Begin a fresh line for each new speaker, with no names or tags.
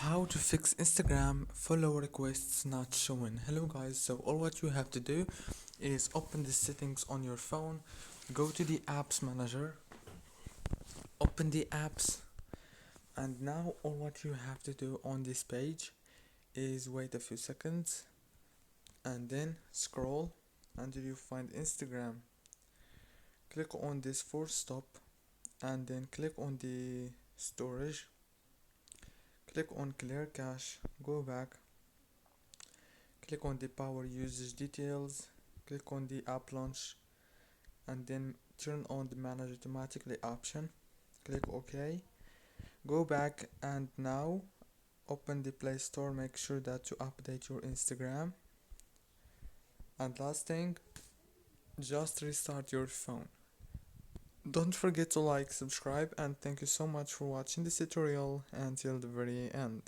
How to fix Instagram follow requests not showing. Hello guys, so all what you have to do is open the settings on your phone, go to the apps manager, open the apps, and now all what you have to do on this page is wait a few seconds and then scroll until you find Instagram. Click on this force stop and then click on the storage, click on clear cache, go back, click on the power usage details, click on the app launch, and then turn on the manage automatically option. Click OK, go back, and now open the Play Store. Make sure that you update your Instagram, and last thing, just restart your phone. Don't forget to like, subscribe, and thank you so much for watching this tutorial until the very end.